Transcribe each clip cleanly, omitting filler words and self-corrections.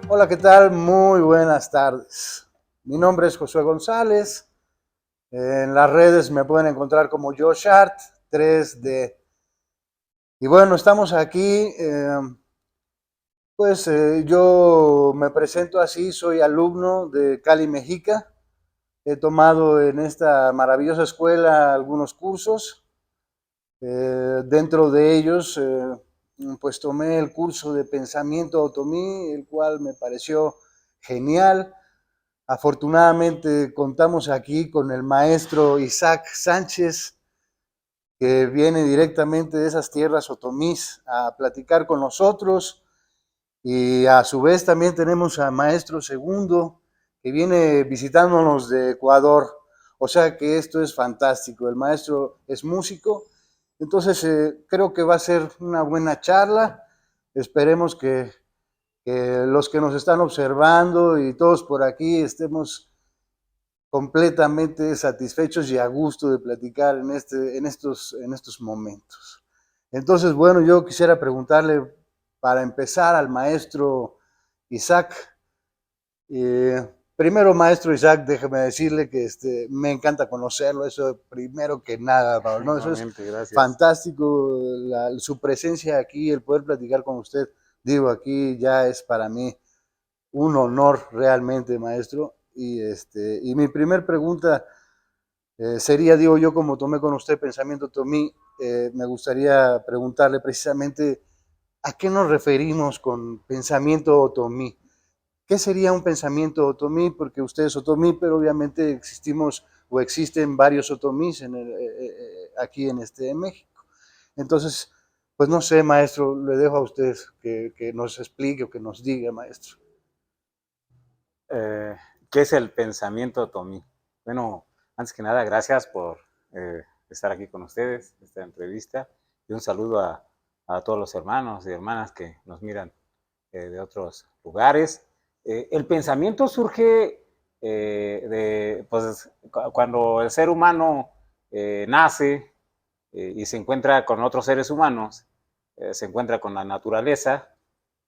Hola, ¿qué tal? Muy buenas tardes. Mi nombre es Josué González. En las redes me pueden encontrar como JoshArt 3D. Y bueno, estamos aquí. Yo me presento así, soy alumno de Cali Mexica. He tomado en esta maravillosa escuela algunos cursos. Dentro de ellos, pues tomé el curso de pensamiento otomí, el cual me pareció genial. Afortunadamente contamos aquí con el maestro Isaac Sánchez, que viene directamente de esas tierras otomís a platicar con nosotros. Y a su vez también tenemos al maestro Segundo, que viene visitándonos de Ecuador. O sea que esto es fantástico. El maestro es músico. Entonces creo que va a ser una buena charla. Esperemos que los que nos están observando y todos por aquí estemos completamente satisfechos y a gusto de platicar en estos momentos. Entonces, bueno, yo quisiera preguntarle para empezar al maestro Isaac. Primero, maestro Isaac, déjeme decirle que me encanta conocerlo, eso primero que nada, Pablo, ¿no? Eso es Igualmente, gracias. fantástico, su presencia aquí, el poder platicar con usted, digo, aquí ya es para mí un honor realmente, maestro. Y mi primer pregunta sería, digo yo, como tomé con usted pensamiento Tomí, me gustaría preguntarle precisamente a qué nos referimos con pensamiento otomí. ¿Qué sería un pensamiento otomí? Porque usted es otomí, pero obviamente existimos o existen varios otomís aquí en México. Entonces, pues no sé, maestro, le dejo a usted que nos explique o que nos diga, maestro. Eh, ¿Qué es el pensamiento otomí? Bueno, antes que nada, gracias por estar aquí con ustedes, esta entrevista, y un saludo a todos los hermanos y hermanas que nos miran de otros lugares. El pensamiento surge pues, cuando el ser humano nace y se encuentra con otros seres humanos, se encuentra con la naturaleza.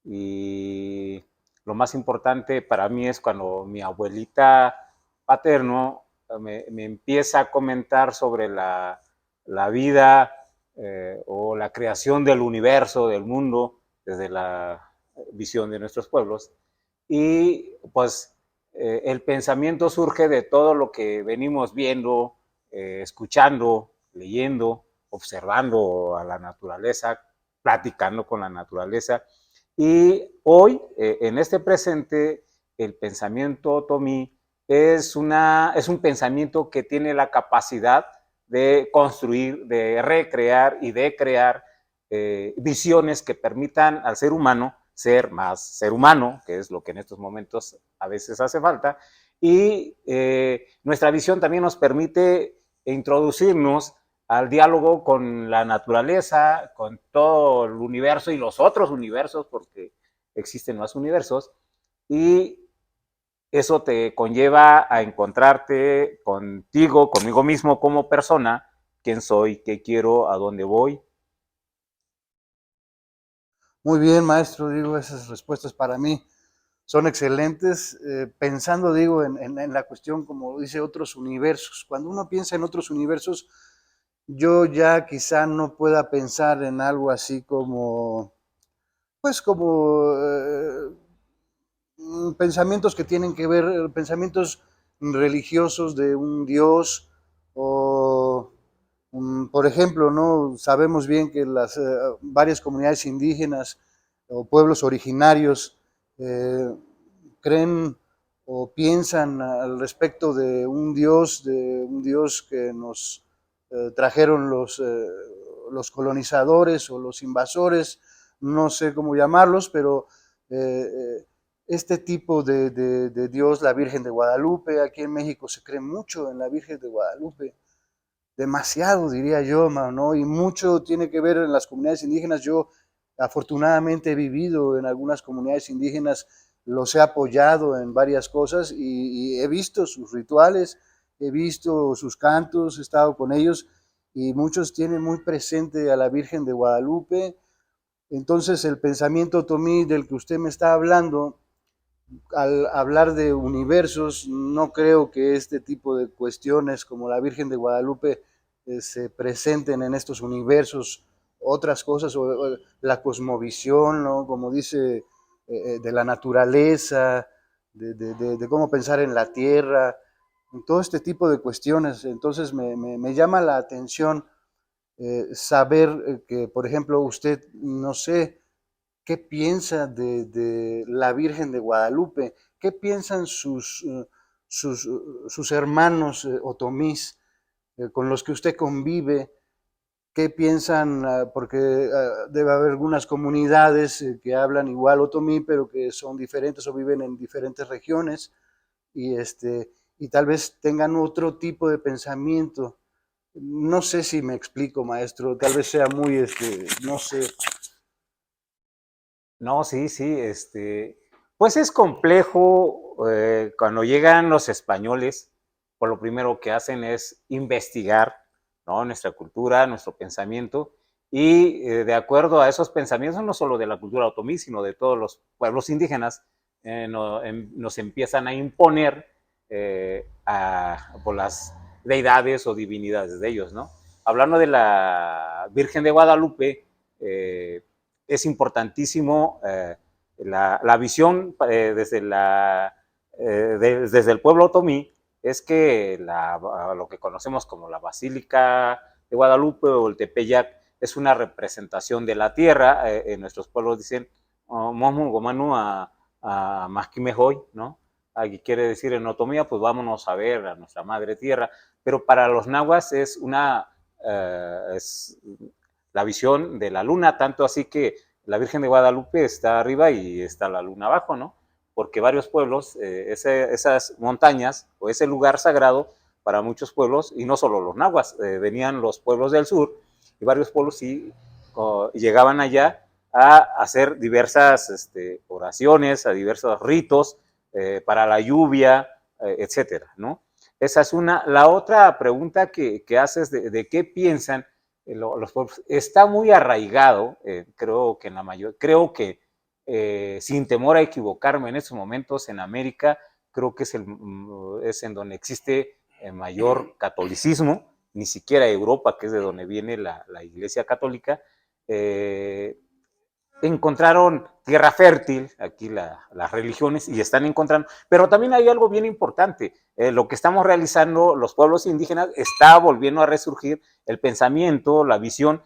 Y lo más importante para mí es cuando mi abuelita paterno me empieza a comentar sobre la vida o la creación del universo, del mundo, desde la visión de nuestros pueblos. Y pues el pensamiento surge de todo lo que venimos viendo, escuchando, leyendo, observando a la naturaleza, platicando con la naturaleza. Y hoy, en este presente, el pensamiento otomí es un pensamiento que tiene la capacidad de construir, de recrear y de crear visiones que permitan al ser humano ser más ser humano, que es lo que en estos momentos a veces hace falta, y nuestra visión también nos permite introducirnos al diálogo con la naturaleza, con todo el universo y los otros universos, porque existen más universos, y eso te conlleva a encontrarte contigo, conmigo mismo como persona, quién soy, qué quiero, a dónde voy. Muy bien, maestro, digo, esas respuestas para mí son excelentes, pensando, digo, en la cuestión, como dice, otros universos. Cuando uno piensa en otros universos, yo ya quizá no pueda pensar en algo así como, pues como pensamientos que tienen que ver, pensamientos religiosos de un Dios o, por ejemplo, ¿no? Sabemos bien que las varias comunidades indígenas o pueblos originarios eh, creen o piensan al respecto de un Dios que nos trajeron los colonizadores o los invasores, no sé cómo llamarlos, pero eh, este tipo de Dios, la Virgen de Guadalupe, aquí en México se cree mucho en la Virgen de Guadalupe, demasiado diría yo, ¿no? Y mucho tiene que ver en las comunidades indígenas. Yo afortunadamente he vivido en algunas comunidades indígenas, los he apoyado en varias cosas y he visto sus rituales, he visto sus cantos, he estado con ellos y muchos tienen muy presente a la Virgen de Guadalupe. Entonces el pensamiento otomí del que usted me está hablando al hablar de universos, no creo que este tipo de cuestiones como la Virgen de Guadalupe se presenten en estos universos otras cosas, o la cosmovisión, ¿no? Como dice, de la naturaleza, de cómo pensar en la tierra, en todo este tipo de cuestiones. Entonces me llama la atención saber que, por ejemplo, usted, no sé, qué piensa de la Virgen de Guadalupe, qué piensan sus hermanos otomís con los que usted convive, qué piensan, porque debe haber algunas comunidades que hablan igual otomí, pero que son diferentes o viven en diferentes regiones y tal vez tengan otro tipo de pensamiento. No sé si me explico, maestro, tal vez sea muy, no sé. No, sí, sí, pues es complejo cuando llegan los españoles, por lo primero que hacen es investigar, ¿no? Nuestra cultura, nuestro pensamiento, y de acuerdo a esos pensamientos, no solo de la cultura otomí, sino de todos los pueblos indígenas, nos empiezan a imponer por las deidades o divinidades de ellos, ¿no? Hablando de la Virgen de Guadalupe, es importantísimo la visión desde el pueblo otomí, es que lo que conocemos como la Basílica de Guadalupe o el Tepeyac es una representación de la tierra. En nuestros pueblos dicen, Momu Gomanu a Masquimejoy, ¿no? Aquí quiere decir en otomía, pues vámonos a ver a nuestra madre tierra. Pero para los nahuas es la visión de la luna, tanto así que la Virgen de Guadalupe está arriba y está la luna abajo, ¿no? Porque varios pueblos, esas montañas o ese lugar sagrado para muchos pueblos, y no solo los nahuas, venían los pueblos del sur y varios pueblos sí llegaban allá a hacer diversas oraciones, a diversos ritos para la lluvia, etcétera, ¿no? Esa es una. La otra pregunta que haces de qué piensan los pueblos está muy arraigado, creo que sin temor a equivocarme en estos momentos en América, creo que es en donde existe mayor catolicismo, ni siquiera Europa, que es de donde viene la Iglesia Católica, eh, encontraron tierra fértil, aquí las religiones, y están encontrando, pero también hay algo bien importante, lo que estamos realizando los pueblos indígenas está volviendo a resurgir el pensamiento, la visión,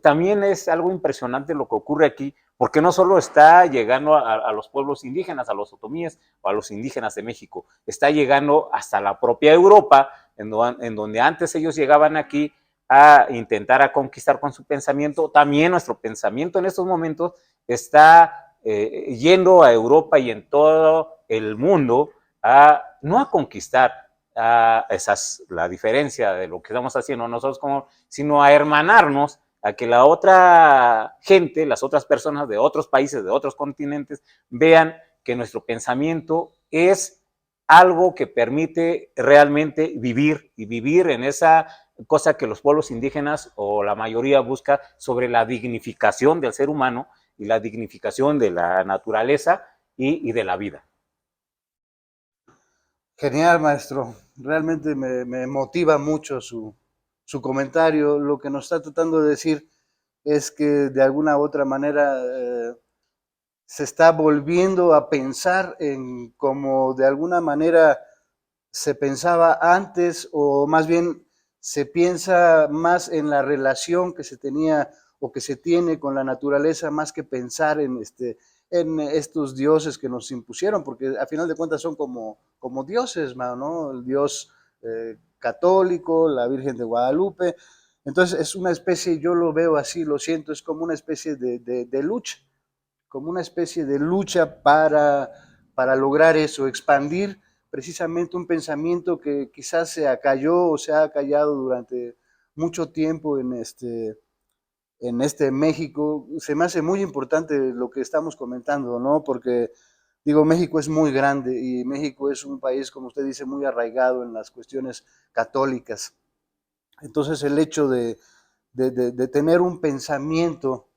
también es algo impresionante lo que ocurre aquí, porque no solo está llegando a los pueblos indígenas, a los otomíes o a los indígenas de México, está llegando hasta la propia Europa, en donde antes ellos llegaban aquí a intentar a conquistar con su pensamiento. También nuestro pensamiento en estos momentos está yendo a Europa y en todo el mundo no a conquistar, esa es la diferencia de lo que estamos haciendo nosotros, sino a hermanarnos, a que la otra gente, las otras personas de otros países, de otros continentes, vean que nuestro pensamiento es algo que permite realmente vivir y vivir en esa cosa que los pueblos indígenas o la mayoría busca sobre la dignificación del ser humano y la dignificación de la naturaleza y de la vida. Genial, maestro. Realmente me motiva mucho su comentario. Lo que nos está tratando de decir es que de alguna u otra manera se está volviendo a pensar en como de alguna manera se pensaba antes, o más bien se piensa más en la relación que se tenía o que se tiene con la naturaleza, más que pensar en estos dioses que nos impusieron, porque a final de cuentas son como dioses, ¿no? El dios católico, la Virgen de Guadalupe. Entonces es una especie, yo lo veo así, lo siento, es como una especie de lucha, como una especie de lucha para lograr eso, expandir precisamente un pensamiento que quizás se acalló o se ha acallado durante mucho tiempo en este México. Se me hace muy importante lo que estamos comentando, ¿no? Porque, digo, México es muy grande y México es un país, como usted dice, muy arraigado en las cuestiones católicas. Entonces, el hecho de tener un pensamiento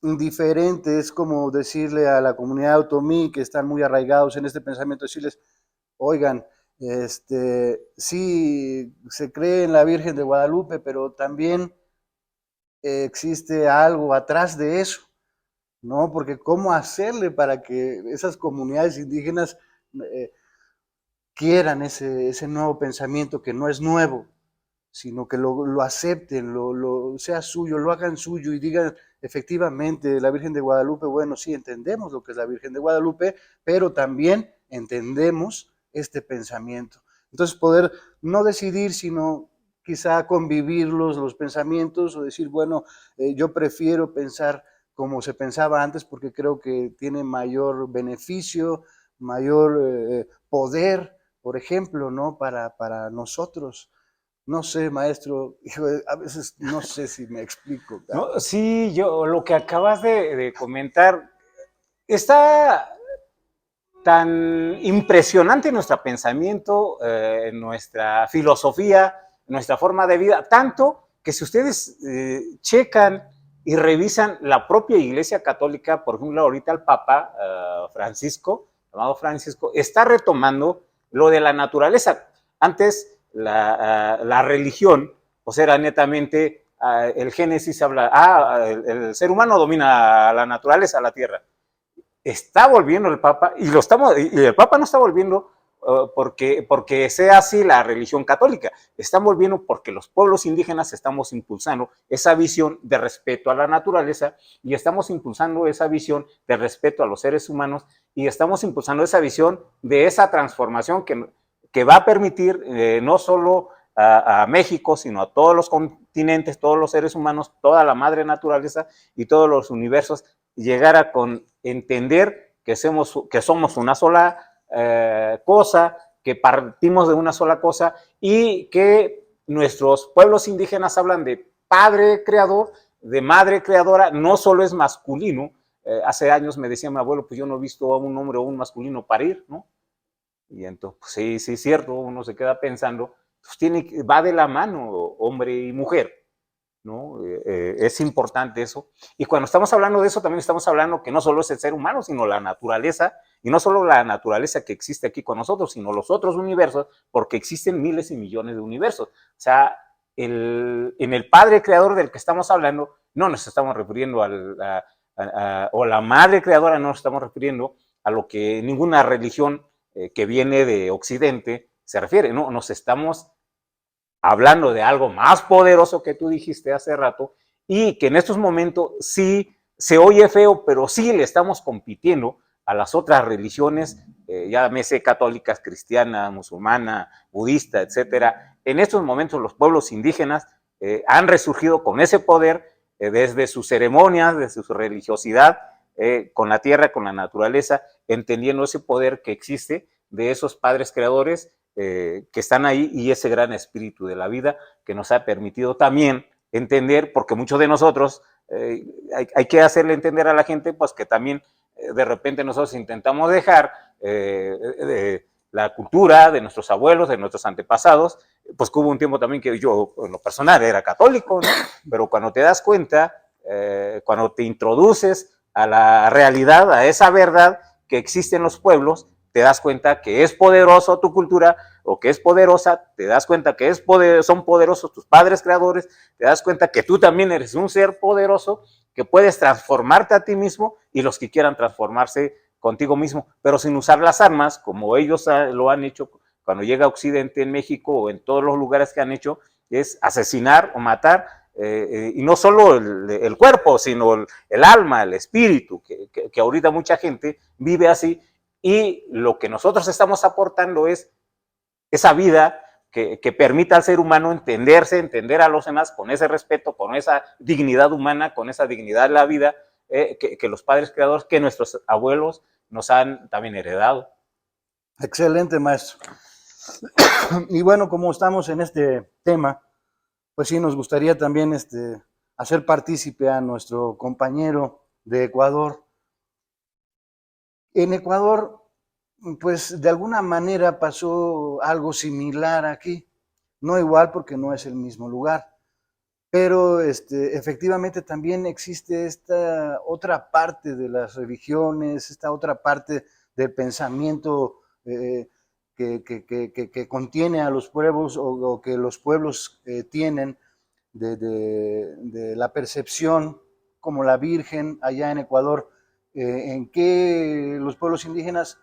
indiferente, es como decirle a la comunidad otomí que están muy arraigados en este pensamiento, decirles, oigan, sí, se cree en la Virgen de Guadalupe, pero también existe algo atrás de eso, ¿no? Porque cómo hacerle para que esas comunidades indígenas eh, quieran ese nuevo pensamiento que no es nuevo, sino que lo acepten, sea suyo, lo hagan suyo y digan efectivamente la Virgen de Guadalupe, bueno, sí, entendemos lo que es la Virgen de Guadalupe, pero también entendemos este pensamiento. Entonces poder no decidir, sino quizá convivirlos, los pensamientos, o decir, bueno, yo prefiero pensar como se pensaba antes porque creo que tiene mayor beneficio, mayor poder, por ejemplo, ¿no? Para nosotros. No sé, maestro, a veces no sé si me explico. No, sí, yo lo que acabas de comentar está tan impresionante nuestro pensamiento, nuestra filosofía, nuestra forma de vida, tanto que si ustedes checan y revisan la propia Iglesia Católica, por ejemplo, ahorita el Papa Francisco, llamado Francisco, está retomando lo de la naturaleza. Antes la religión, pues era netamente, el Génesis habla, el ser humano domina la naturaleza, la tierra. Está volviendo el Papa, y el Papa no está volviendo porque sea así la religión católica, están volviendo porque los pueblos indígenas estamos impulsando esa visión de respeto a la naturaleza y estamos impulsando esa visión de respeto a los seres humanos y estamos impulsando esa visión de esa transformación que va a permitir no solo a México, sino a todos los continentes, todos los seres humanos, toda la madre naturaleza y todos los universos, llegar a entender que somos una sola cosa, que partimos de una sola cosa y que nuestros pueblos indígenas hablan de padre creador, de madre creadora, no solo es masculino. Hace años me decía mi abuelo, pues yo no he visto a un hombre o un masculino parir, ¿no? Y entonces, pues sí, sí es cierto, uno se queda pensando, pues va de la mano hombre y mujer, ¿no? Es importante eso. Y cuando estamos hablando de eso, también estamos hablando que no solo es el ser humano, sino la naturaleza, y no solo la naturaleza que existe aquí con nosotros, sino los otros universos, porque existen miles y millones de universos. O sea, en el Padre Creador del que estamos hablando, no nos estamos refiriendo o la Madre Creadora, no nos estamos refiriendo a lo que ninguna religión que viene de Occidente se refiere, ¿no? Nos estamos hablando de algo más poderoso que tú dijiste hace rato y que en estos momentos sí se oye feo, pero sí le estamos compitiendo a las otras religiones, llámese católicas, cristiana, musulmana, budista, etcétera. En estos momentos los pueblos indígenas han resurgido con ese poder desde sus ceremonias, desde su religiosidad, con la tierra, con la naturaleza, entendiendo ese poder que existe de esos padres creadores que están ahí y ese gran espíritu de la vida que nos ha permitido también entender, porque muchos de nosotros hay que hacerle entender a la gente pues que también de repente nosotros intentamos dejar la cultura de nuestros abuelos, de nuestros antepasados, pues que hubo un tiempo también que yo en lo personal era católico, ¿no? Pero cuando te das cuenta, cuando te introduces a la realidad, a esa verdad que existe en los pueblos, te das cuenta que es poderoso tu cultura o que es poderosa, te das cuenta que son poderosos tus padres creadores, te das cuenta que tú también eres un ser poderoso, que puedes transformarte a ti mismo y los que quieran transformarse contigo mismo, pero sin usar las armas, como ellos lo han hecho cuando llega a Occidente, en México o en todos los lugares que han hecho, es asesinar o matar, y no solo el cuerpo, sino el alma, el espíritu, que ahorita mucha gente vive así, y lo que nosotros estamos aportando es esa vida que permita al ser humano entenderse, entender a los demás con ese respeto, con esa dignidad humana, con esa dignidad de la vida que los padres creadores, que nuestros abuelos nos han también heredado. Excelente, maestro. Y bueno, como estamos en este tema, pues sí, nos gustaría también hacer partícipe a nuestro compañero de Ecuador. En Ecuador, pues de alguna manera pasó algo similar aquí, no igual porque no es el mismo lugar, pero efectivamente también existe esta otra parte de las religiones, esta otra parte del pensamiento que contiene a los pueblos o que los pueblos tienen de la percepción como la Virgen allá en Ecuador, en que los pueblos indígenas,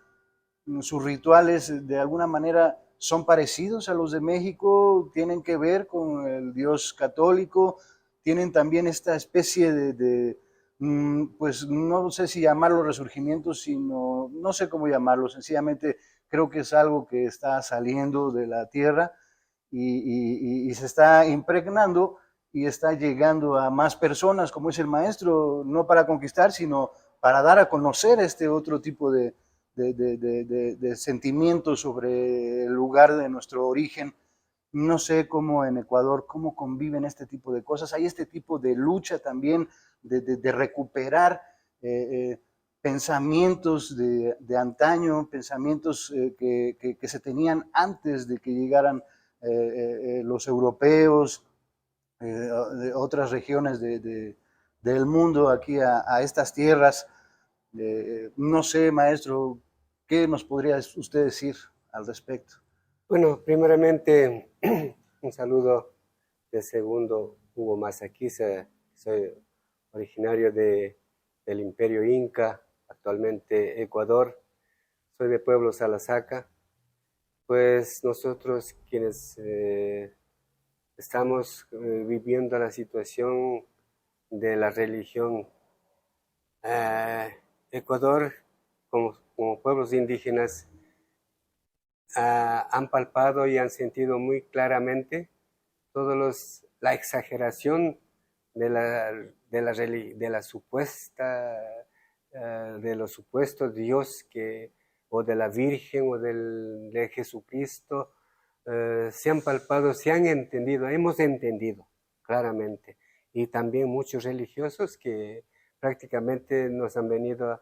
sus rituales de alguna manera son parecidos a los de México, tienen que ver con el Dios católico, tienen también esta especie pues no sé si llamarlo resurgimiento, sino, no sé cómo llamarlo, sencillamente creo que es algo que está saliendo de la tierra y se está impregnando y está llegando a más personas, como es el maestro, no para conquistar, sino para dar a conocer este otro tipo de sentimientos sobre el lugar de nuestro origen. No sé cómo en Ecuador, cómo conviven este tipo de cosas. Hay este tipo de lucha también de recuperar pensamientos antaño, pensamientos que se tenían antes de que llegaran los europeos, de otras regiones del mundo aquí a estas tierras. No sé, maestro, ¿qué nos podría usted decir al respecto? Bueno, primeramente, un saludo de segundo Hugo Masaquiza. Soy originario del Imperio Inca, actualmente Ecuador. Soy de pueblo Salasaca. Pues nosotros quienes estamos viviendo la situación de la religión, Ecuador, como pueblos indígenas, han palpado y han sentido muy claramente la exageración de la supuesta, de los supuestos Dios o de la Virgen o de Jesucristo. Se han palpado, se han entendido, hemos entendido claramente. Y también muchos religiosos que prácticamente nos han venido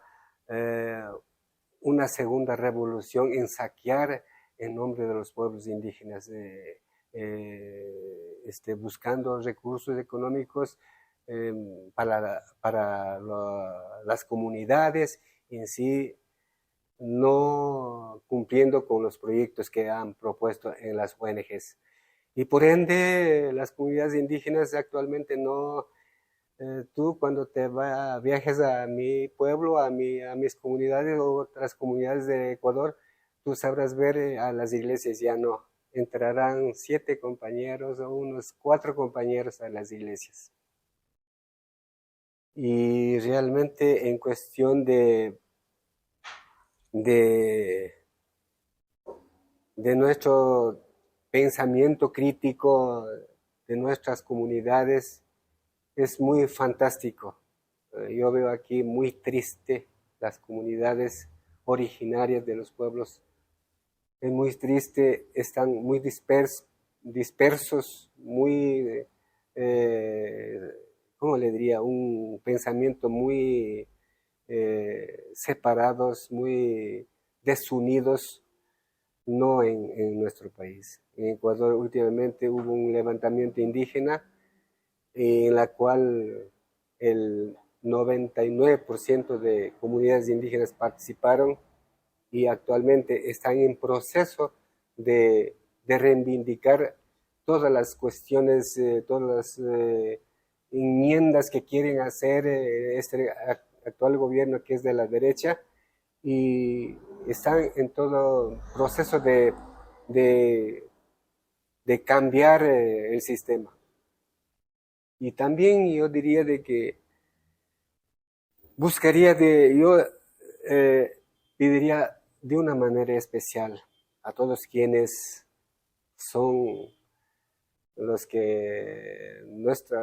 una segunda revolución en saquear en nombre de los pueblos indígenas, buscando recursos económicos para las comunidades en sí, no cumpliendo con los proyectos que han propuesto en las ONGs. Y por ende, las comunidades indígenas actualmente no... tú cuando viajes a mi pueblo, a mis comunidades o otras comunidades de Ecuador, tú sabrás ver a las iglesias, ya no. Entrarán 7 compañeros o unos 4 compañeros a las iglesias. Y realmente en cuestión de nuestro pensamiento crítico, de nuestras comunidades, es muy fantástico. Yo veo aquí muy triste las comunidades originarias de los pueblos. Es muy triste, están muy dispersos, muy, ¿cómo le diría? Un pensamiento muy separados, muy desunidos, no en nuestro país. En Ecuador últimamente hubo un levantamiento indígena en la cual el 99% de comunidades indígenas participaron y actualmente están en proceso de reivindicar todas las cuestiones, todas las enmiendas que quieren hacer este actual gobierno que es de la derecha, y están en todo proceso de cambiar el sistema. Y también yo diría de que yo pediría de una manera especial a todos quienes son los que nuestra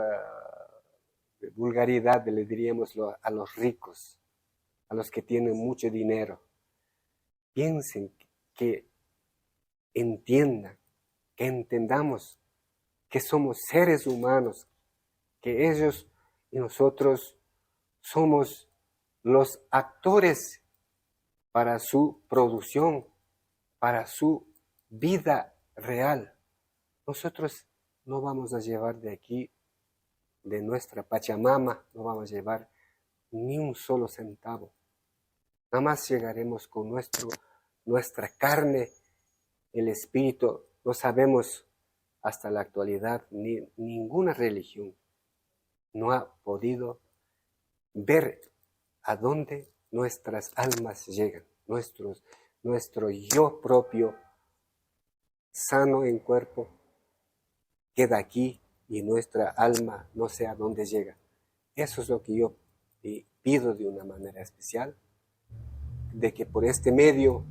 vulgaridad le diríamos a los ricos, a los que tienen mucho dinero. Piensen, que entiendan, que entendamos que somos seres humanos, que ellos y nosotros somos los actores para su producción, para su vida real. Nosotros no vamos a llevar de aquí de nuestra Pachamama, no vamos a llevar ni un solo centavo. Nada más llegaremos con nuestra carne, el espíritu. No sabemos hasta la actualidad, ninguna religión no ha podido ver a dónde nuestras almas llegan, nuestro yo propio, sano en cuerpo, queda aquí y nuestra alma no sé a dónde llega. Eso es lo que yo pido de una manera especial, de que por este medio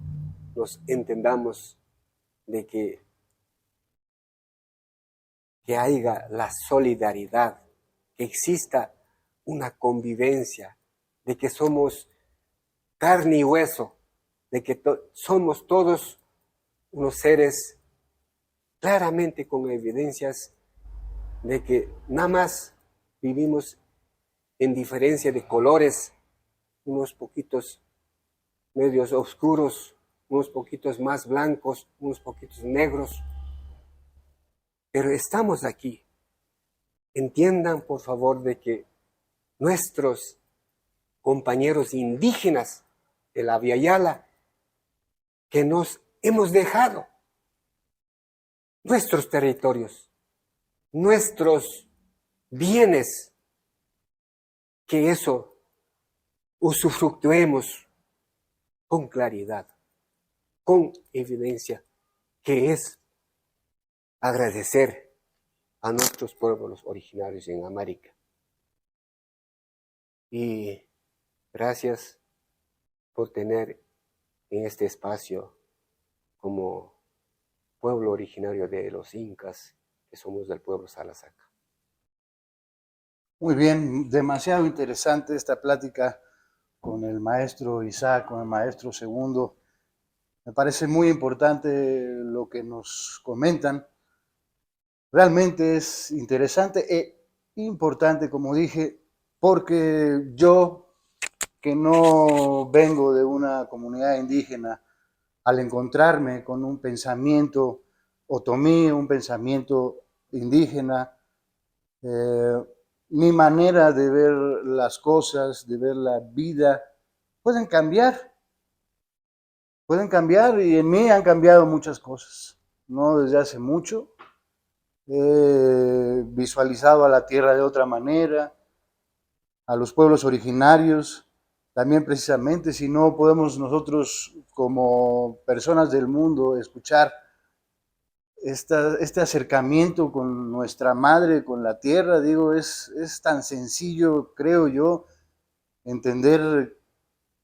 nos entendamos de que haya la solidaridad, que exista una convivencia, de que somos carne y hueso, de que somos todos unos seres claramente con evidencias de que nada más vivimos en diferencia de colores, unos poquitos medios oscuros, unos poquitos más blancos, unos poquitos negros, pero estamos aquí. Entiendan, por favor, de que nuestros compañeros indígenas de la Via Yala, que nos hemos dejado nuestros territorios, nuestros bienes, que eso usufructuemos con claridad, con evidencia, que es agradecer a nuestros pueblos originarios en América. Y gracias por tener en este espacio como pueblo originario de los incas, que somos del pueblo Salazaca. Muy bien, demasiado interesante esta plática con el maestro Isaac, con el maestro Segundo. Me parece muy importante lo que nos comentan. Realmente es interesante e importante, como dije, porque yo, que no vengo de una comunidad indígena, al encontrarme con un pensamiento otomí, un pensamiento indígena, mi manera de ver las cosas, de ver la vida, pueden cambiar y en mí han cambiado muchas cosas, no desde hace mucho. He visualizado a la tierra de otra manera, a los pueblos originarios, también precisamente, si no podemos nosotros como personas del mundo escuchar este acercamiento con nuestra madre, con la tierra, digo, es tan sencillo, creo yo, entender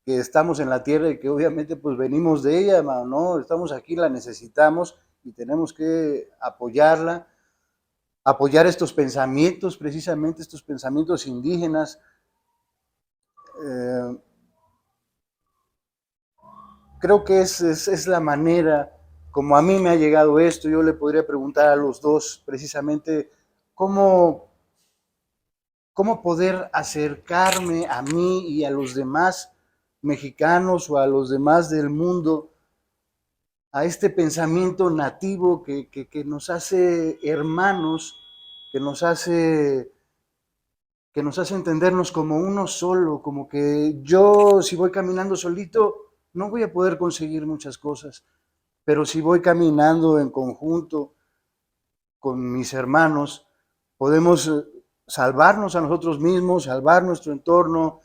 que estamos en la tierra y que obviamente pues venimos de ella, ¿no? Estamos aquí, la necesitamos y tenemos que apoyarla, apoyar estos pensamientos, precisamente estos pensamientos indígenas. Creo que es la manera, como a mí me ha llegado esto. Yo le podría preguntar a los dos precisamente cómo poder acercarme a mí y a los demás mexicanos o a los demás del mundo a este pensamiento nativo que nos hace hermanos, que nos hace entendernos como uno solo, como que yo, si voy caminando solito, no voy a poder conseguir muchas cosas, pero si voy caminando en conjunto con mis hermanos, podemos salvarnos a nosotros mismos, salvar nuestro entorno.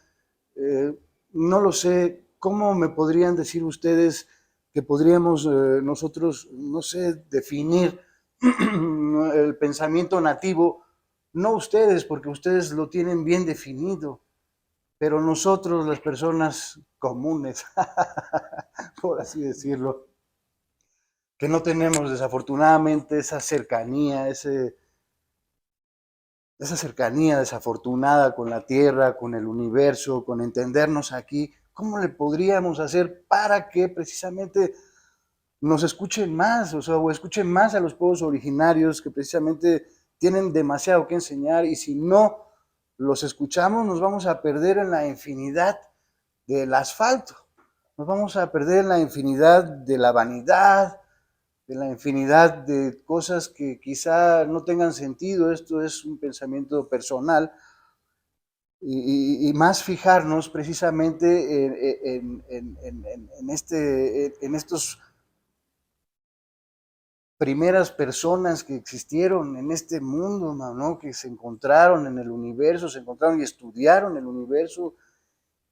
No lo sé, ¿cómo me podrían decir ustedes que podríamos nosotros, no sé, definir el pensamiento nativo? No ustedes, porque ustedes lo tienen bien definido, pero nosotros, las personas comunes, por así decirlo, que no tenemos desafortunadamente esa cercanía, esa cercanía desafortunada con la Tierra, con el universo, con entendernos aquí, ¿cómo le podríamos hacer para que precisamente nos escuchen más, o escuchen más a los pueblos originarios que precisamente tienen demasiado que enseñar? Y si no los escuchamos, nos vamos a perder en la infinidad del asfalto, nos vamos a perder en la infinidad de la vanidad, de la infinidad de cosas que quizá no tengan sentido. Esto es un pensamiento personal, y más fijarnos precisamente en estos primeras personas que existieron en este mundo, ¿no? Que se encontraron en el universo, se encontraron y estudiaron el universo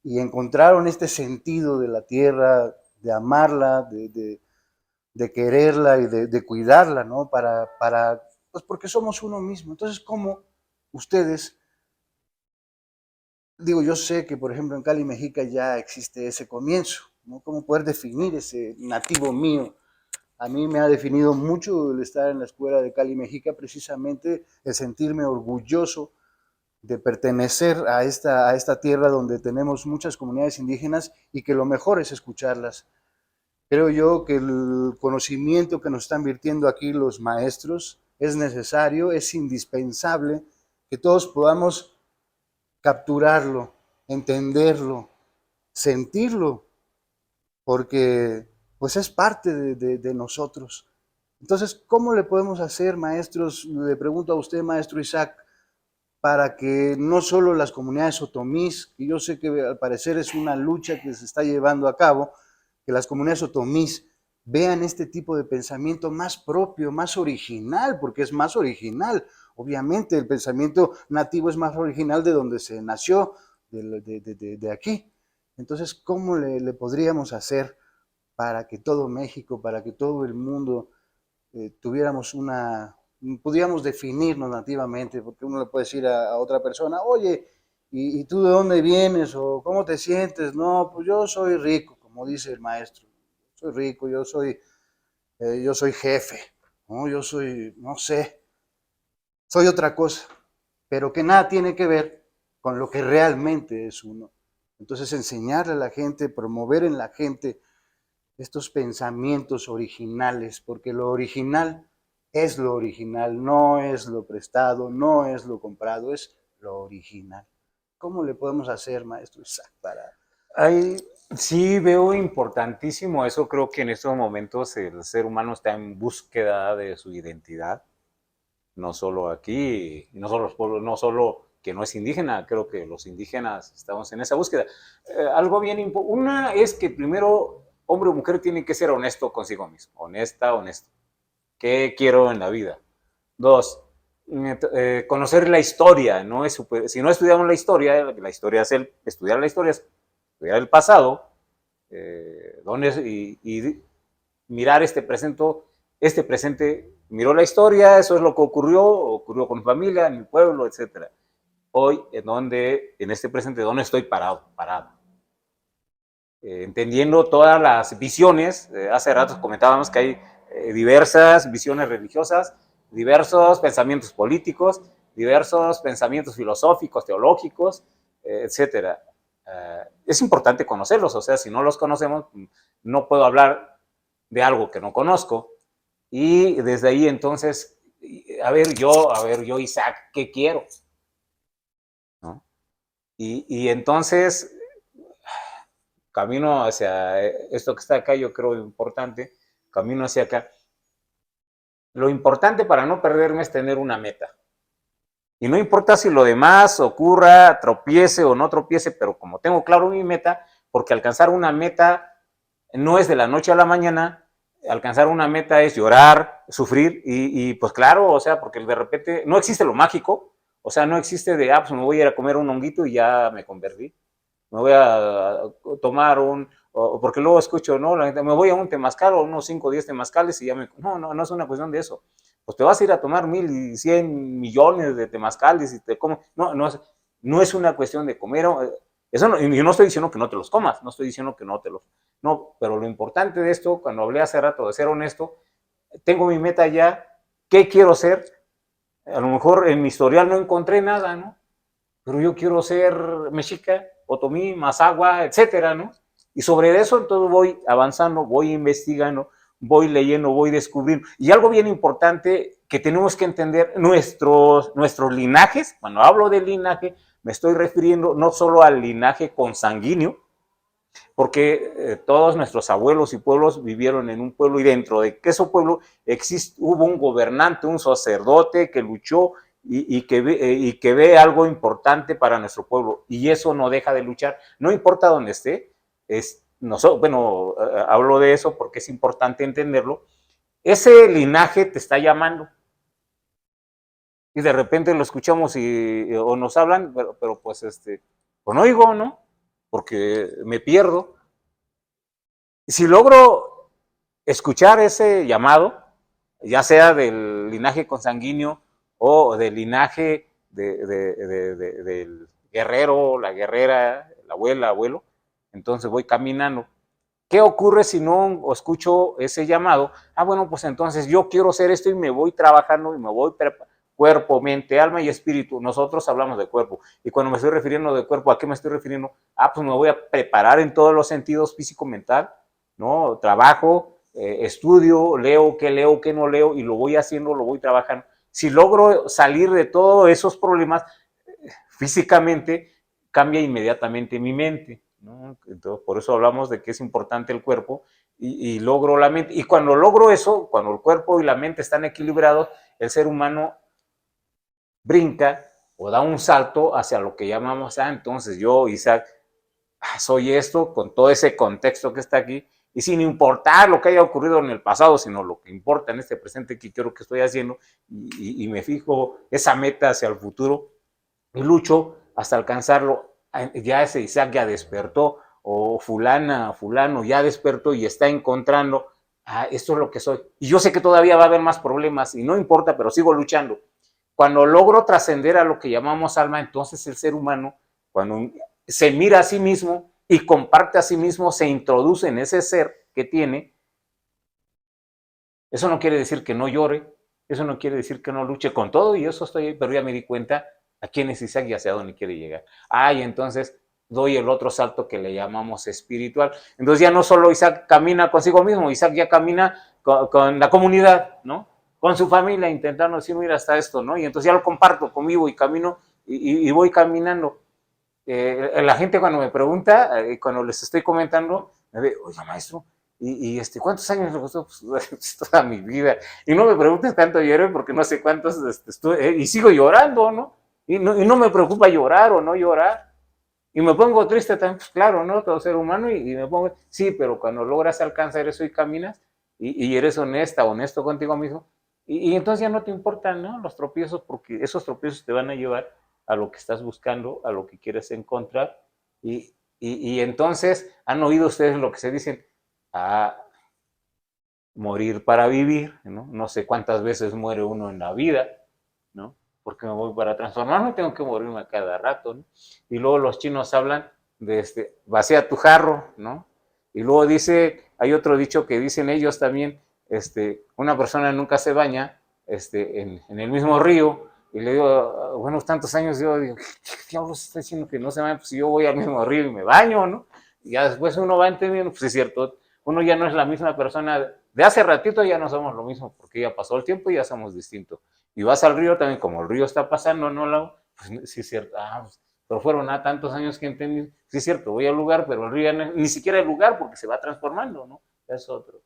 y encontraron este sentido de la tierra, de amarla, de quererla y de cuidarla, ¿no? Pues porque somos uno mismo. Entonces, ¿cómo ustedes, digo, yo sé que por ejemplo en Cali, Mexica ya existe ese comienzo, ¿no? ¿Cómo poder definir ese nativo mío? A mí me ha definido mucho el estar en la escuela de Cali, Mexica, precisamente el sentirme orgulloso de pertenecer a esta tierra donde tenemos muchas comunidades indígenas y que lo mejor es escucharlas. Creo yo que el conocimiento que nos están virtiendo aquí los maestros es necesario, es indispensable que todos podamos capturarlo, entenderlo, sentirlo, porque pues es parte de nosotros. Entonces, ¿cómo le podemos hacer, maestros? Le pregunto a usted, maestro Isaac, para que no solo las comunidades otomís, que yo sé que al parecer es una lucha que se está llevando a cabo, que las comunidades otomís vean este tipo de pensamiento más propio, más original, porque es más original. Obviamente el pensamiento nativo es más original de donde se nació, de aquí. Entonces, ¿cómo le podríamos hacer para que todo México, para que todo el mundo tuviéramos pudiéramos definirnos nativamente? Porque uno le puede decir a otra persona, oye, ¿y tú de dónde vienes? ¿O cómo te sientes? No, pues yo soy rico, como dice el maestro. Soy rico, yo soy jefe, ¿no? Yo soy, no sé, soy otra cosa, pero que nada tiene que ver con lo que realmente es uno. Entonces, enseñarle a la gente, promover en la gente estos pensamientos originales, porque lo original es lo original, no es lo prestado, no es lo comprado, es lo original. ¿Cómo le podemos hacer, maestro Isaac, para... Ahí sí veo importantísimo eso. Creo que en estos momentos el ser humano está en búsqueda de su identidad, no solo aquí, no solo los pueblos, no solo que no es indígena, creo que los indígenas estamos en esa búsqueda. Algo bien importante, una es que primero hombre o mujer tiene que ser honesto consigo mismo, honesta, honesto. ¿Qué quiero en la vida? Dos, conocer la historia, ¿no? Si no estudiamos la historia es estudiar la historia, es estudiar el pasado, y mirar este presente, miró la historia, eso es lo que ocurrió con mi familia, en mi pueblo, etc. Hoy, en este presente, ¿dónde estoy parado? Entendiendo todas las visiones, hace rato comentábamos que hay diversas visiones religiosas, diversos pensamientos políticos, diversos pensamientos filosóficos, teológicos, etcétera. Es importante conocerlos, o sea, si no los conocemos, no puedo hablar de algo que no conozco, y desde ahí entonces, a ver yo Isaac, ¿qué quiero? ¿No? Y entonces camino hacia esto que está acá, yo creo importante, camino hacia acá. Lo importante para no perderme es tener una meta. Y no importa si lo demás ocurra, tropiece o no tropiece, pero como tengo claro mi meta, porque alcanzar una meta no es de la noche a la mañana, alcanzar una meta es llorar, sufrir, y pues claro, o sea, porque de repente no existe lo mágico, o sea, no existe de, pues me voy a ir a comer un honguito y ya me convertí, me voy a tomar porque luego escucho, ¿no? La gente, me voy a un temazcal o unos 5 o 10 temazcales y ya me... No es una cuestión de eso. Pues te vas a ir a tomar 1,100 millones de temazcales y te comes... No es una cuestión de comer. Eso no, y yo no estoy diciendo que no te los comas, no estoy diciendo que no te los... No, pero lo importante de esto, cuando hablé hace rato de ser honesto, tengo mi meta ya, ¿qué quiero ser? A lo mejor en mi historial no encontré nada, ¿no? Pero yo quiero ser mexica, otomí, mazagua, etcétera, ¿no? Y sobre eso entonces voy avanzando, voy investigando, voy leyendo, voy descubriendo. Y algo bien importante que tenemos que entender, nuestros linajes, cuando hablo de linaje, me estoy refiriendo no solo al linaje consanguíneo, Porque todos nuestros abuelos y pueblos vivieron en un pueblo y dentro de ese pueblo hubo un gobernante, un sacerdote que luchó y que ve algo importante para nuestro pueblo y eso no deja de luchar, no importa dónde esté. Bueno, hablo de eso porque es importante entenderlo. Ese linaje te está llamando y de repente lo escuchamos o nos hablan, pero pues pues no oigo, ¿no? Porque me pierdo. Si logro escuchar ese llamado, ya sea del linaje consanguíneo o del linaje del guerrero, la guerrera, la abuela, abuelo, entonces voy caminando. ¿Qué ocurre si no escucho ese llamado? Bueno, pues entonces yo quiero hacer esto y me voy trabajando y me voy cuerpo, mente, alma y espíritu. Nosotros hablamos de cuerpo. Y cuando me estoy refiriendo de cuerpo, ¿a qué me estoy refiriendo? Pues me voy a preparar en todos los sentidos, físico, mental, ¿no? Trabajo, estudio, leo, qué no leo y lo voy haciendo, lo voy trabajando. Si logro salir de todos esos problemas, físicamente cambia inmediatamente mi mente, ¿no? Entonces, por eso hablamos de que es importante el cuerpo y logro la mente. Y cuando logro eso, cuando el cuerpo y la mente están equilibrados, el ser humano brinca o da un salto hacia lo que llamamos, entonces yo, Isaac, soy esto, con todo ese contexto que está aquí, y sin importar lo que haya ocurrido en el pasado, sino lo que importa en este presente que quiero que estoy haciendo, y me fijo esa meta hacia el futuro, y lucho hasta alcanzarlo. Ya ese Isaac ya despertó, o fulana, fulano ya despertó y está encontrando, esto es lo que soy. Y yo sé que todavía va a haber más problemas y no importa, pero sigo luchando. Cuando logro trascender a lo que llamamos alma, entonces el ser humano, cuando se mira a sí mismo y comparte a sí mismo, se introduce en ese ser que tiene. Eso no quiere decir que no llore, eso no quiere decir que no luche con todo, y eso estoy, pero ya me di cuenta a quién es Isaac y hacia dónde quiere llegar. Y entonces doy el otro salto que le llamamos espiritual. Entonces ya no solo Isaac camina consigo mismo, Isaac ya camina con la comunidad, ¿no? Con su familia, intentando decir, mira, hasta esto, ¿no? Y entonces ya lo comparto conmigo y camino y voy caminando. La gente cuando me pregunta, cuando les estoy comentando, me ve, oiga, maestro, ¿cuántos años le costó? Pues, toda mi vida. Y no me preguntes cuánto lloré porque no sé cuántos estuve, y sigo llorando, ¿no? Y no me preocupa llorar o no llorar. Y me pongo triste también, pues claro, ¿no? Todo ser humano, y me pongo, sí, pero cuando logras alcanzar eso y caminas, y eres honesto contigo mismo, y entonces ya no te importan, ¿no? Los tropiezos, porque esos tropiezos te van a llevar a lo que estás buscando, a lo que quieres encontrar, y entonces han oído ustedes lo que se dicen, a morir para vivir, ¿no? No sé cuántas veces muere uno en la vida, ¿no? Porque me voy para transformarme, tengo que morirme a cada rato, ¿no? Y luego los chinos hablan de vacía tu jarro, ¿no? Y luego hay otro dicho que dicen ellos también, una persona nunca se baña en el mismo río, y le digo, bueno, tantos años, yo digo, ¿qué diablos está diciendo que no se baña? Pues si yo voy al mismo río y me baño, ¿no? Y ya después uno va entendiendo, pues es cierto, uno ya no es la misma persona, de hace ratito ya no somos lo mismo, porque ya pasó el tiempo y ya somos distintos. Y vas al río también, como el río está pasando, ¿no? Pues sí es cierto, pues, pero fueron tantos años que entendí, sí es cierto, voy al lugar, pero el río ya no, ni siquiera el lugar, porque se va transformando, ¿no? Es otro. O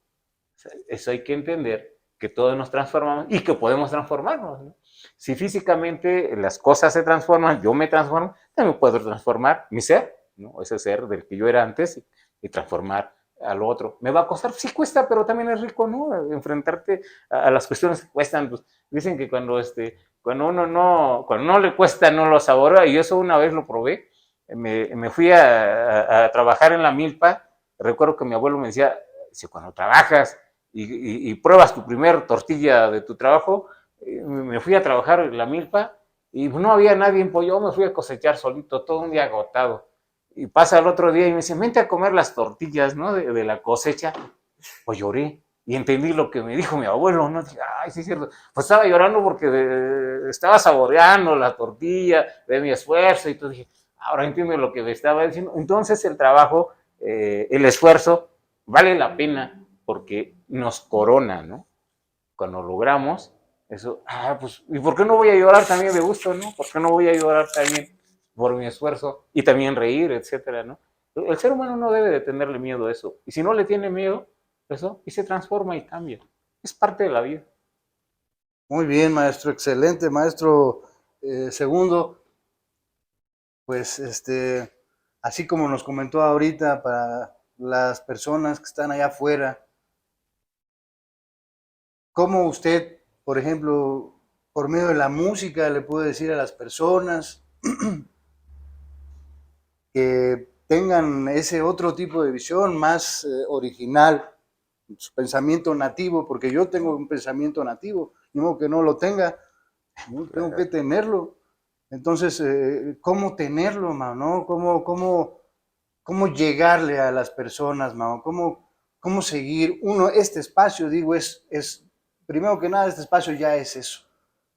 sea, eso hay que entender, que todos nos transformamos y que podemos transformarnos, ¿no? Si físicamente las cosas se transforman, yo me transformo, también puedo transformar mi ser, ¿no? Ese ser del que yo era antes y transformar al otro. ¿Me va a costar? Sí cuesta, pero también es rico, ¿no? Enfrentarte a las cuestiones que cuestan. Pues, dicen que cuando no le cuesta, no lo saborea, y eso una vez lo probé. Me fui a trabajar en la milpa. Recuerdo que mi abuelo me decía, si cuando trabajas y pruebas tu primer tortilla de tu trabajo, me fui a trabajar en la milpa y no había nadie en pollo, me fui a cosechar solito, todo un día agotado. Y pasa el otro día y me dice, vente a comer las tortillas, ¿no? De la cosecha. Pues lloré y entendí lo que me dijo mi abuelo, ¿no? Dije, ay, sí es cierto. Pues estaba llorando porque estaba saboreando la tortilla de mi esfuerzo y todo. Dije, ahora entiendo lo que me estaba diciendo. Entonces el trabajo, el esfuerzo, vale la pena porque nos corona, ¿no? Cuando logramos eso, pues, ¿y por qué no voy a llorar también de gusto, no? ¿Por qué no voy a llorar también por mi esfuerzo y también reír, etcétera, ¿no? El ser humano no debe de tenerle miedo a eso. Y si no le tiene miedo a eso, y se transforma y cambia. Es parte de la vida. Muy bien, maestro, excelente, maestro Segundo. Pues así como nos comentó ahorita, para las personas que están allá afuera, ¿cómo usted, por ejemplo, por medio de la música le puede decir a las personas que tengan ese otro tipo de visión más original, su pensamiento nativo, porque yo tengo un pensamiento nativo, ni modo que no lo tenga, ¿no? Tengo que tenerlo. Entonces, ¿cómo tenerlo, mano? ¿No? ¿Cómo llegarle a las personas, mano? ¿Cómo seguir? Uno, este espacio, digo, primero que nada, este espacio ya es eso,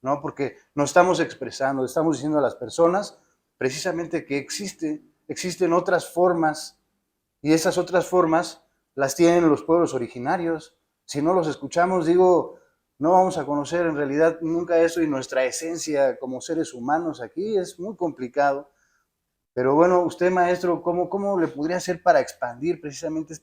¿no? Porque nos estamos expresando, estamos diciendo a las personas precisamente que existen otras formas, y esas otras formas las tienen los pueblos originarios. Si no los escuchamos, digo, no vamos a conocer en realidad nunca eso, y nuestra esencia como seres humanos aquí es muy complicado. Pero bueno, usted, maestro, ¿cómo le podría hacer para expandir precisamente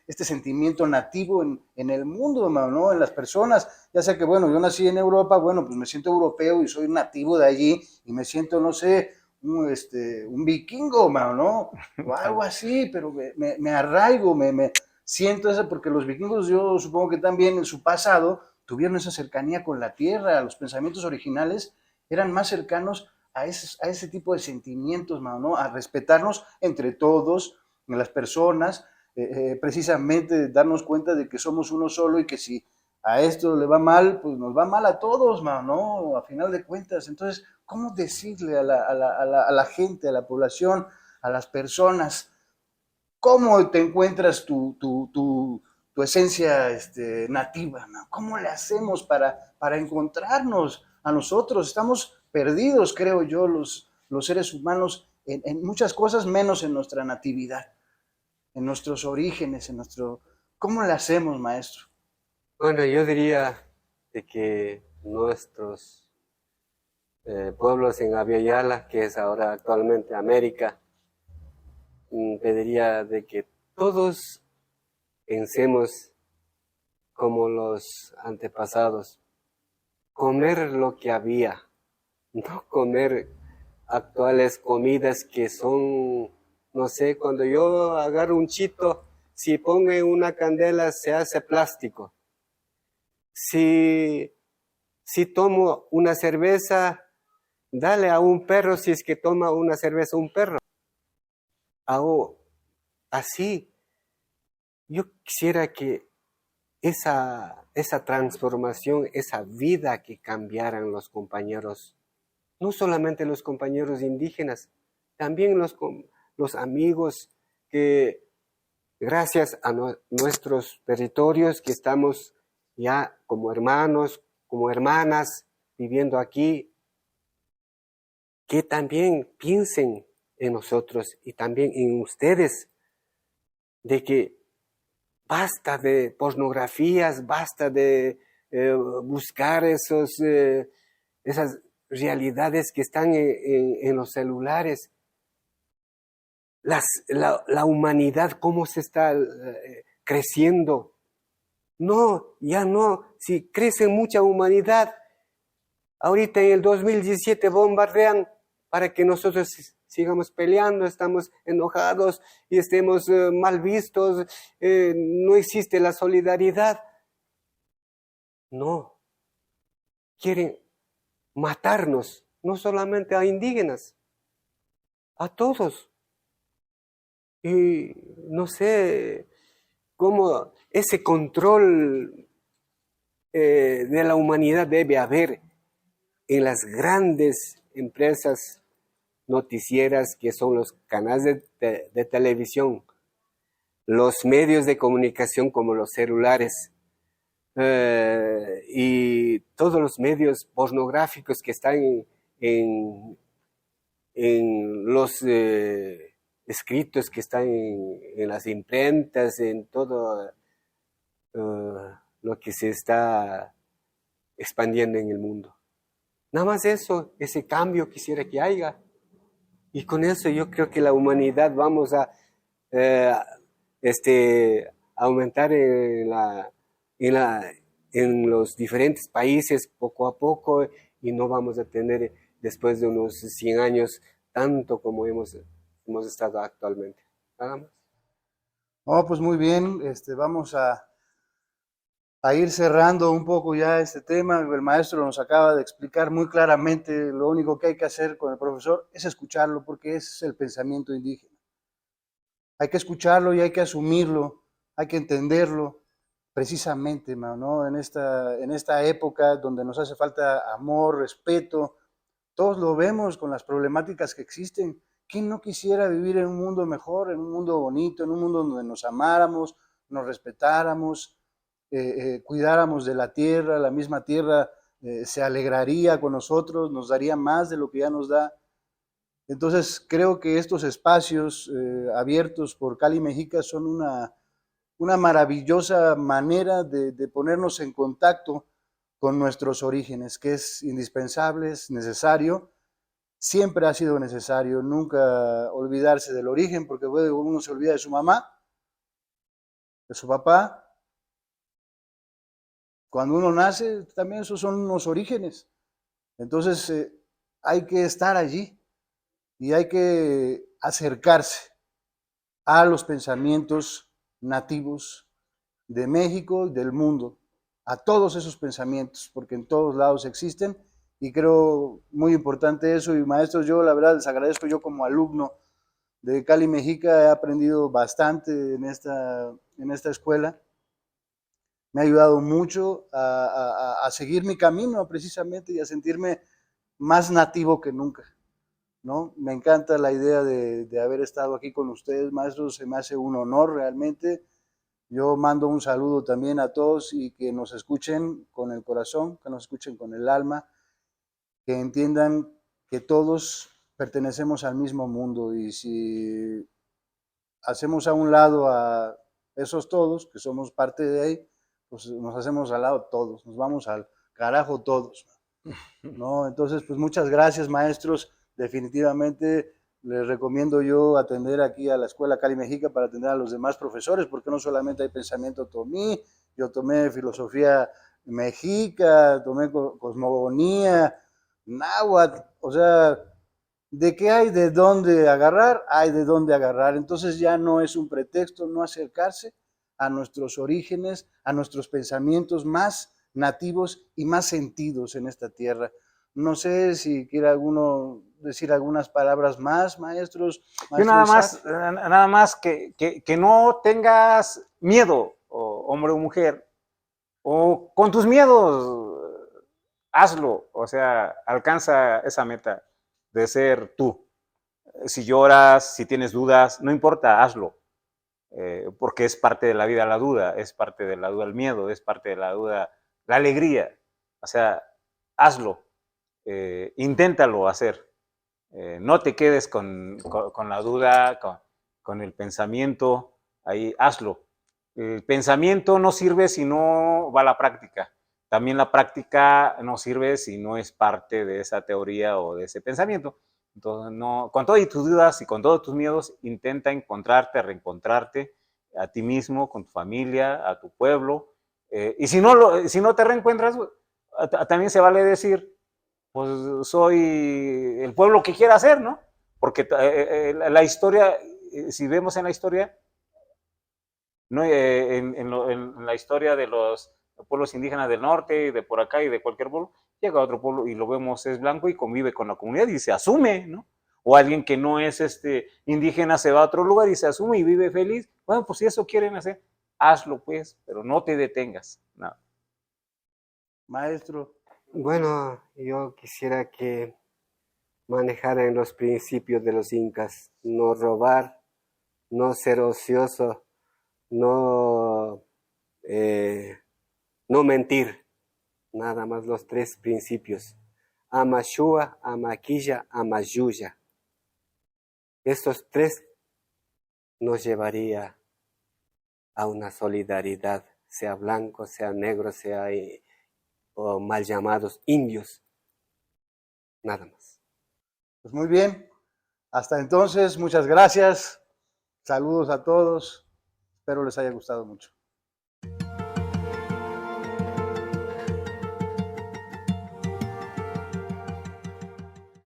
este sentimiento nativo en el mundo, ¿no? En las personas? Ya sea que, bueno, yo nací en Europa, bueno, pues me siento europeo y soy nativo de allí y me siento, no sé, un vikingo, ¿no? O algo así, pero me arraigo, me siento eso, porque los vikingos, yo supongo que también en su pasado tuvieron esa cercanía con la tierra, los pensamientos originales eran más cercanos a ese tipo de sentimientos, ¿no? A respetarnos entre todos, las personas, precisamente darnos cuenta de que somos uno solo y que si a esto le va mal, pues nos va mal a todos, ¿no? A final de cuentas. Entonces, ¿cómo decirle a la gente, a la población, a las personas, cómo te encuentras tu esencia nativa, ¿no? ¿Cómo le hacemos para encontrarnos a nosotros? Estamos perdidos, creo yo, los seres humanos en muchas cosas, menos en nuestra natividad, en nuestros orígenes, ¿Cómo le hacemos, maestro? Bueno, yo diría de que nuestros pueblos en Abya Yala, que es ahora actualmente América, pediría de que todos pensemos como los antepasados, comer lo que había, no comer actuales comidas que son, no sé, cuando yo agarro un chito, si pongo en una candela se hace plástico. Si tomo una cerveza, dale a un perro si es que toma una cerveza un perro. Hago así. Yo quisiera que esa transformación, esa vida que cambiaran los compañeros, no solamente los compañeros indígenas, también los amigos que gracias a nuestros territorios que estamos ya como hermanos, como hermanas viviendo aquí, que también piensen en nosotros y también en ustedes, de que basta de pornografías, basta de buscar esas realidades que están en los celulares. La humanidad, cómo se está creciendo. No, ya no. Si crece mucha humanidad, ahorita en el 2017 bombardean para que nosotros sigamos peleando, estamos enojados y estemos mal vistos, no existe la solidaridad. No, quieren matarnos, no solamente a indígenas, a todos. Y no sé cómo ese control de la humanidad debe haber en las grandes empresas noticieras que son los canales de televisión, los medios de comunicación como los celulares y todos los medios pornográficos que están en los escritos que están en las imprentas, en todo lo que se está expandiendo en el mundo. Nada más eso, ese cambio quisiera que haya. Y con eso yo creo que la humanidad vamos a eh, aumentar en, la, en los diferentes países poco a poco y no vamos a tener después de unos 100 años tanto como hemos estado actualmente. Nada más. Oh, pues muy bien, vamos a ir cerrando un poco ya este tema. El maestro nos acaba de explicar muy claramente lo único que hay que hacer con el profesor es escucharlo, porque ese es el pensamiento indígena. Hay que escucharlo y hay que asumirlo, hay que entenderlo, precisamente, ¿no? En esta época donde nos hace falta amor, respeto, todos lo vemos con las problemáticas que existen. ¿Quién no quisiera vivir en un mundo mejor, en un mundo bonito, en un mundo donde nos amáramos, nos respetáramos, cuidáramos de la misma tierra se alegraría con nosotros, nos daría más de lo que ya nos da? Entonces, creo que estos espacios abiertos por Cali Mexica son una maravillosa manera de ponernos en contacto con nuestros orígenes, que es indispensable, es necesario, siempre ha sido necesario, nunca olvidarse del origen, porque uno se olvida de su mamá, de su papá. Cuando uno nace, también esos son unos orígenes. Entonces, hay que estar allí y hay que acercarse a los pensamientos nativos de México y del mundo, a todos esos pensamientos, porque en todos lados existen, y creo muy importante eso. Y maestros, yo la verdad les agradezco, yo como alumno de Cali Mexica he aprendido bastante en esta escuela, me ha ayudado mucho a seguir mi camino precisamente y a sentirme más nativo que nunca, ¿no? Me encanta la idea de haber estado aquí con ustedes, maestros, se me hace un honor realmente. Yo mando un saludo también a todos y que nos escuchen con el corazón, que nos escuchen con el alma, que entiendan que todos pertenecemos al mismo mundo y si hacemos a un lado a esos todos, que somos parte de ahí, pues nos hacemos al lado todos, nos vamos al carajo todos, ¿no? Entonces, pues muchas gracias, maestros. Definitivamente les recomiendo yo atender aquí a la Escuela Cali Mexica para atender a los demás profesores, porque no solamente hay pensamiento tomí, yo tomé filosofía mexica, tomé cosmogonía, náhuatl, o sea, de qué hay de dónde agarrar, hay de dónde agarrar. Entonces ya no es un pretexto no acercarse a nuestros orígenes, a nuestros pensamientos más nativos y más sentidos en esta tierra. No sé si quiere alguno decir algunas palabras más, maestros, Yo maestro Isaac. nada más que no tengas miedo, hombre o mujer, o con tus miedos, hazlo, o sea, alcanza esa meta de ser tú. Si lloras, si tienes dudas, no importa, hazlo, porque es parte de la vida la duda, es parte de la duda el miedo, es parte de la duda la alegría, o sea, hazlo, inténtalo hacer. No te quedes con la duda, con el pensamiento, ahí hazlo. El pensamiento no sirve si no va a la práctica. También la práctica no sirve si no es parte de esa teoría o de ese pensamiento. Entonces, no, con todas tus dudas y con todos tus miedos, intenta encontrarte, reencontrarte a ti mismo, con tu familia, a tu pueblo. Y si no te reencuentras, también se vale decir, pues soy el pueblo que quiera ser, ¿no? Porque la historia, si vemos en la historia, ¿no? En la historia de los pueblos indígenas del norte y de por acá y de cualquier pueblo, llega a otro pueblo y lo vemos es blanco y convive con la comunidad y se asume, ¿no? O alguien que no es indígena se va a otro lugar y se asume y vive feliz. Bueno, pues si eso quieren hacer, hazlo pues, pero no te detengas. No. Maestro. Bueno, yo quisiera que manejaran los principios de los incas, no robar, no ser ocioso, no, no mentir, nada más los tres principios. Amashua, Amaquilla, Amayuya. Estos tres nos llevaría a una solidaridad, sea blanco, sea negro, sea o mal llamados indios. Nada más. Pues muy bien. Hasta entonces, muchas gracias. Saludos a todos. Espero les haya gustado mucho.